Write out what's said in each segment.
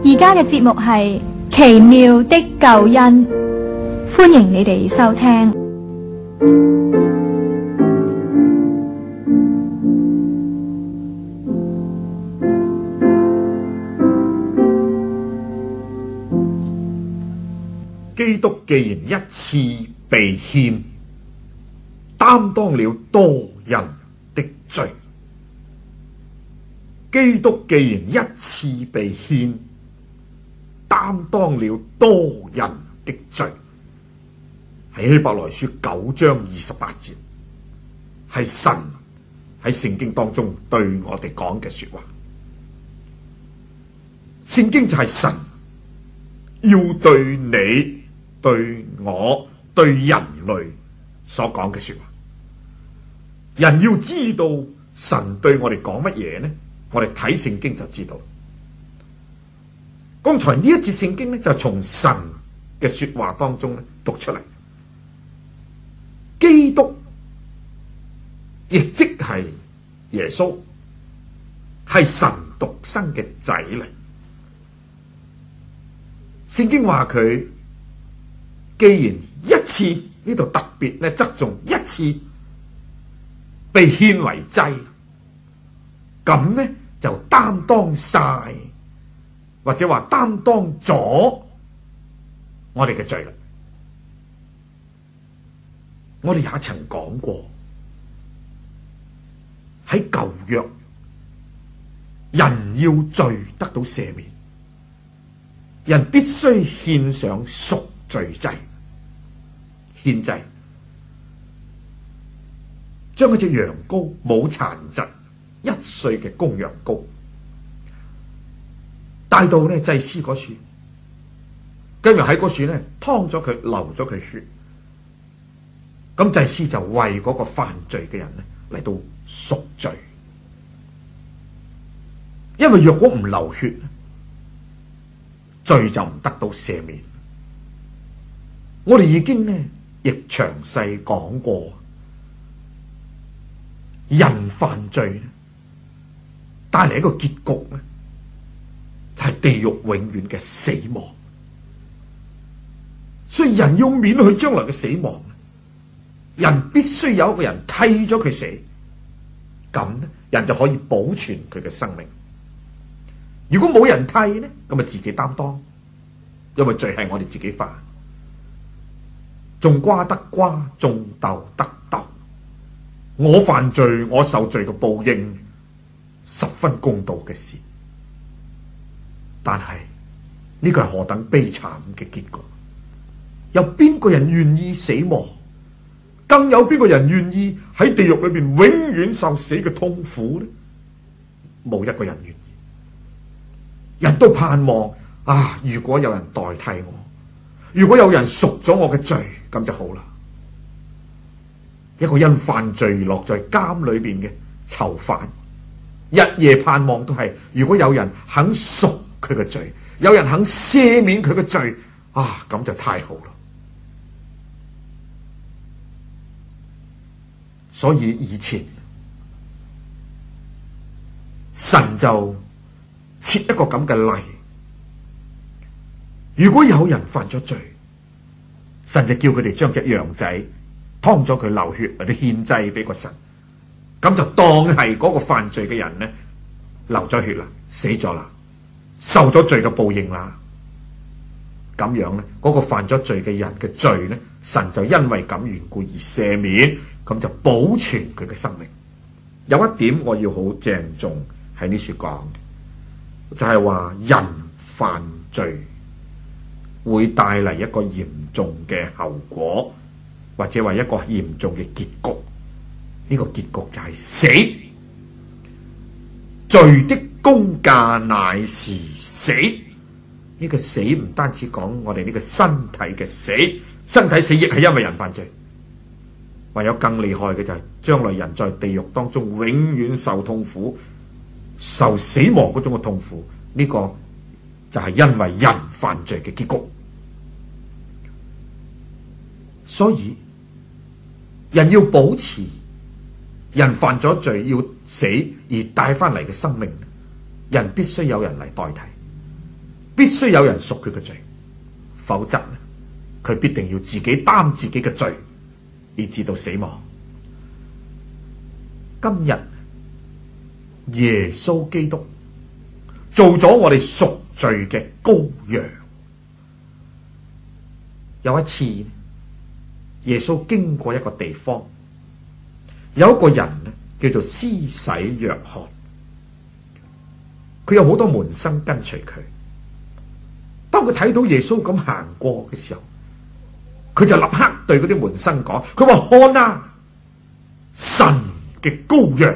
而家嘅節目係奇妙的救恩，歡迎你哋收聽。基督既然一次被獻，擔當了多人的罪。基督既然一次被獻，擔當了多人的罪。喺希伯來書9章28節，係神喺聖經當中對我哋講嘅說話。聖經就係神要對你、對我、對人類所講嘅說話。人要知道神對我哋講乜嘢呢？我哋睇聖經就知道。剛才呢一節聖經呢，就從神嘅說話當中咧讀出嚟。基督亦即係耶穌，係神獨生嘅仔嚟。聖經話佢既然一次，呢度特別咧側重一次被獻為祭，咁呢就擔當晒，或者話擔當咗我哋嘅罪啦。我哋也曾講過，喺舊約，人要罪得到赦免，人必須獻上贖罪祭。獻祭，將一隻羊羔冇殘疾1歲嘅公羊羔帶到呢祭司嗰處，跟住喺嗰處呢劏咗佢，流咗佢血。咁祭司就為嗰個犯罪嘅人呢嚟到贖罪，因為若果唔流血，罪就唔得到赦免。我哋已經呢亦詳細講過，人犯罪帶嚟一個結局呢，就係地獄永遠嘅死亡。所以人要免去將來嘅死亡，人必須有一個人替咗佢死，咁呢人就可以保存佢嘅生命。如果冇人替呢，咁咪自己擔當，因為罪係我哋自己犯。種瓜得瓜，種豆得豆。我犯罪，我受罪嘅報應，十分公道嘅事。但係呢個係何等悲慘嘅結局？有邊個人願意死亡？更有邊個人願意喺地獄裏邊永遠受死嘅痛苦呢？冇一個人願意。人都盼望啊，如果有人代替我，如果有人贖咗我嘅罪，咁就好啦。一個因犯罪而落在監裏邊嘅囚犯，日夜盼望都係，如果有人肯贖佢嘅罪，有人肯赦免佢嘅罪，啊，咁就太好啦。所以以前神就設一個咁嘅例，如果有人犯咗罪，神就叫佢哋將隻羊仔劏咗佢流血嚟到獻祭俾個神，咁就當係嗰個犯罪嘅人呢流咗血啦，死咗啦，受咗罪嘅報應啦。咁樣呢，嗰個犯咗罪嘅人嘅罪呢，神就因為咁緣故而赦免，咁就保存佢嘅生命。有一點我要好鄭重喺呢處講，就係話人犯罪會帶嚟一個嚴重嘅後果，或者話一個嚴重嘅結局。呢個結局就係死。罪的工價乃是死。呢個死唔單止講我哋呢個身體嘅死，身體死亦係因為人犯罪。還有更厲害嘅就係將來人在地獄當中永遠受痛苦，受死亡嗰種嘅痛苦。呢個就係因為人犯罪嘅結局。所以人要保持人犯咗罪要死而帶翻嚟嘅生命，人必須有人嚟代替，必須有人贖佢嘅罪，否則佢必定要自己擔自己嘅罪，以致到死亡。今日耶穌基督做咗我哋贖罪嘅羔羊。有一次，耶穌經過一個地方，有一個人叫做施洗約翰，佢有好多門生跟隨佢。當佢睇到耶穌咁行過嘅時候，佢就立刻對嗰啲門生講，佢話：看啊，神嘅羔羊，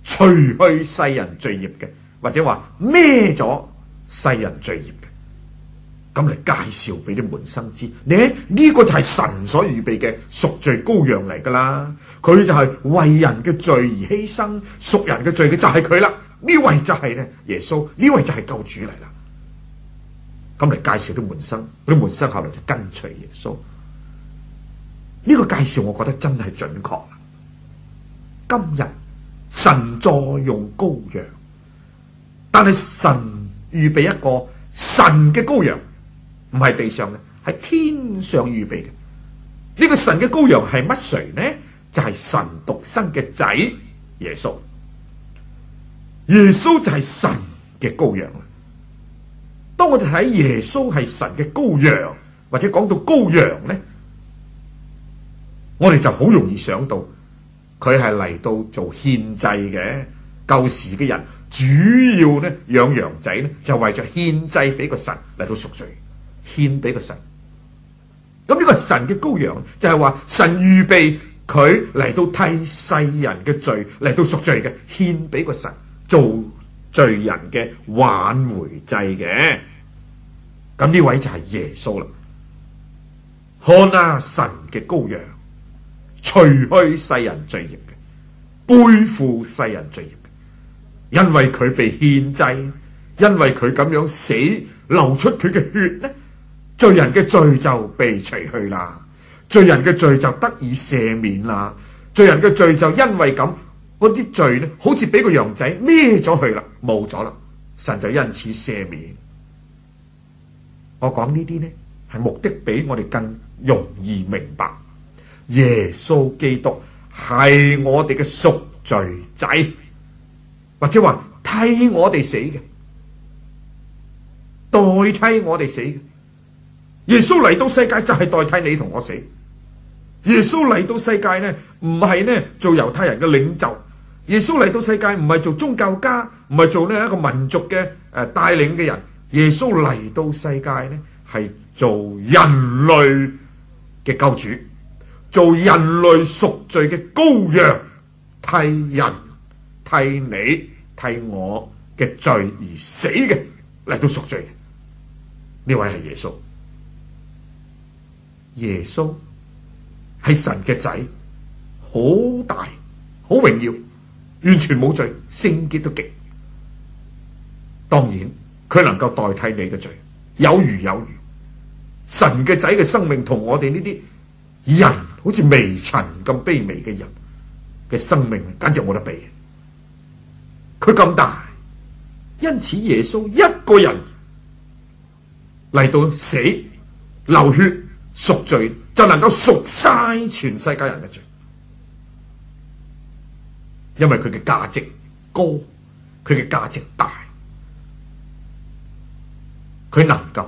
除去世人罪孽嘅，或者話孭咗世人罪孽嘅。咁嚟介紹俾啲門生知，呢個就係神所預備嘅贖罪羔羊嚟噶啦，佢就係為人嘅罪而犧牲，贖人嘅罪嘅就係佢啦。呢位就係咧耶穌，呢位就係救主嚟啦。咁嚟介紹啲門生，啲門生後來就跟隨耶穌。呢個介紹我覺得真係準確啦。今日神再用羔羊，但係神預備一個神嘅羔羊，唔係地上嘅，係天上預備嘅。呢個神嘅羔羊係乜誰呢？就係神獨生嘅仔耶穌。耶穌就係神嘅羔羊啦。當我哋睇耶穌係神嘅羔羊，或者講到羔羊呢，我哋就好容易想到佢係嚟到做獻祭嘅。舊時嘅人主要呢養羊仔呢，就為咗獻祭俾個神嚟到贖罪，獻俾個神。咁呢個係神嘅羔羊，就係話神預備佢嚟到替世人嘅罪嚟到贖罪嘅，獻俾個神做罪人嘅挽回祭嘅。咁呢位就係耶穌啦。看啊，神嘅羔羊，除去世人罪孽嘅，背負世人罪孽嘅，因為佢被獻祭，因為佢咁樣死，流出佢嘅血呢，罪人嘅罪就被除去啦，罪人嘅罪就得以赦免啦，罪人嘅罪就因為咁，嗰啲罪呢，好似俾個羊仔孭咗去啦，冇咗啦，神就因此赦免。我講呢啲呢，係目的俾我哋更容易明白，耶穌基督係我哋嘅贖罪祭，或者話替我哋死嘅，代替我哋死嘅。耶穌嚟到世界就係代替你同我死。耶穌嚟到世界呢，唔係呢做猶太人嘅領袖。耶穌嚟到世界唔係做宗教家，唔係做呢一個民族嘅帶領嘅人。耶穌嚟到世界呢，係做人類嘅救主，做人類贖罪嘅羔羊，替人、替你、替我嘅罪而死嘅，嚟到贖罪嘅。呢位係耶穌。耶穌係神嘅仔，好大，好榮耀，完全冇罪，聖潔到極。當然佢能夠代替你嘅罪，有餘有餘。神嘅仔嘅生命同我哋呢啲人好似微塵咁卑微嘅人嘅生命簡直冇得比。佢咁大，因此耶穌一個人嚟到死、流血、贖罪，就能夠贖晒全世界人嘅罪。因為佢嘅價值高，佢嘅價值大，佢能夠。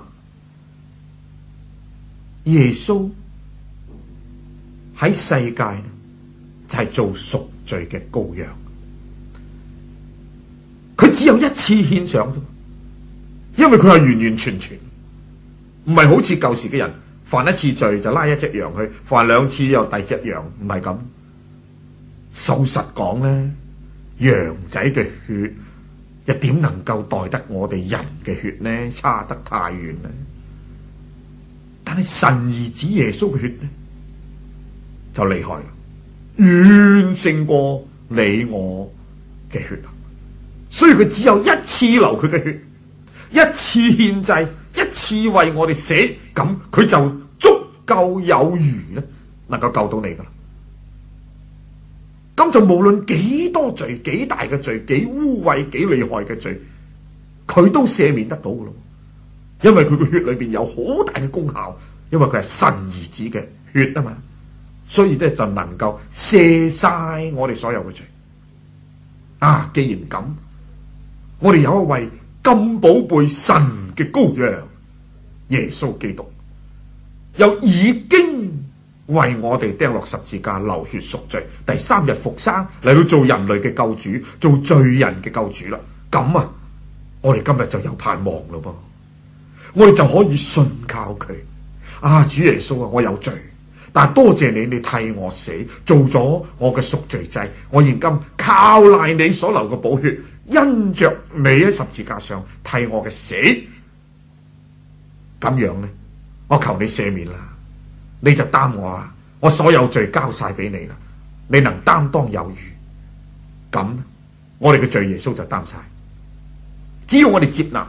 耶穌喺世界就係做贖罪嘅羔羊，佢只有一次獻上，因為佢係完完全全，唔係好似舊時嘅人犯一次罪就拉一隻羊去，犯兩次又第隻羊，唔係咁。數實講咧，羊仔嘅血又點能夠代得我哋人嘅血呢？差得太遠啦。但係神兒子耶穌嘅血呢，就厲害啦，遠勝過你我嘅血啦。所以佢只有一次流佢嘅血，一次獻祭，一次為我哋死，咁佢就足夠有餘咧，能夠救到你噶啦。咁就無論幾多罪、幾大嘅罪、幾污穢、幾厲害嘅罪，佢都赦免得到噶咯。因為佢個血裏邊有好大嘅功效，因為佢係神兒子嘅血啊嘛，所以咧就能夠赦晒我哋所有嘅罪。啊，既然咁，我哋有一位咁寶貝神嘅羔羊耶穌基督，又已經為我哋釘落十字架流血贖罪，第3日復生嚟到做人類嘅救主，做罪人嘅救主啦。咁啊，我哋今日就有盼望咯噃，我哋就可以信靠佢。啊，主耶穌啊，我有罪，但係多謝你，你替我死，做咗我嘅贖罪祭。我現今靠賴你所流嘅寶血，因着你喺十字架上替我嘅死，咁樣呢，我求你赦免啦，你就擔我啦，我所有罪交晒俾你啦，你能擔當有餘，咁我哋嘅罪耶穌就擔晒。只要我哋接納，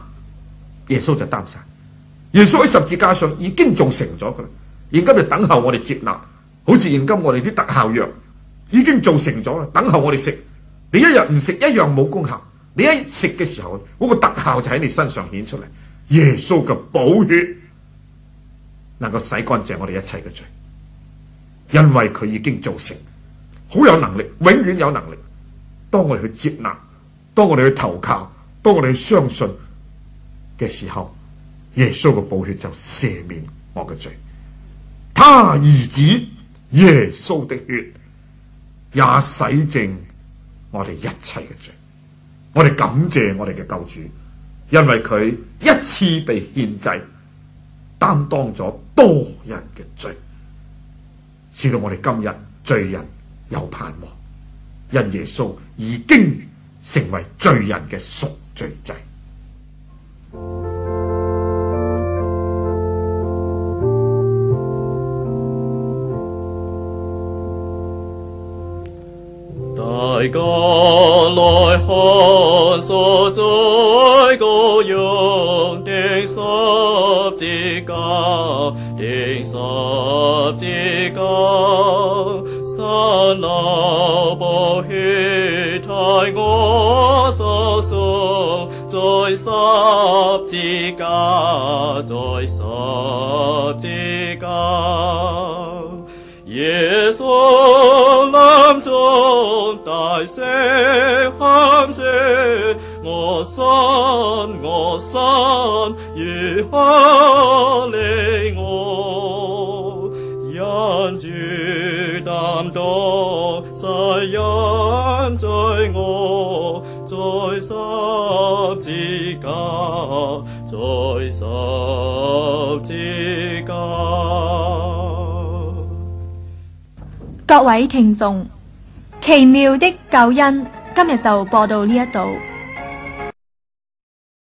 耶穌就擔晒。耶穌喺十字架上已經做成咗噶啦，現今就等候我哋接納。好似現今我哋啲特效藥已經做成咗啦，等候我哋食。你一日唔食一樣冇功效，你一食嘅時候，嗰個特效就喺你身上顯出嚟。耶穌嘅寶血能夠洗乾淨我哋一切嘅罪，因為佢已經做成，好有能力，永遠有能力。當我哋去接納，當我哋去投靠，當我哋去相信嘅時候，耶穌嘅寶血就赦免我嘅罪。他兒子耶穌的血也洗淨我哋一切嘅罪。我哋感謝我哋嘅救主，因為佢一次被獻祭，擔當咗多人嘅罪，使到我哋今日罪人有盼望。因耶穌已經成為罪人嘅贖罪祭。大家來看所在羔羊的十字架，應十字架，神流寶血替我手上，在十字架，在十字架。耶穌臨終大聲喊說：我神，如何離我？因主擔當世人罪惡，在十字架，在十字架。各位聽眾，奇妙的救恩今日就播到呢一度。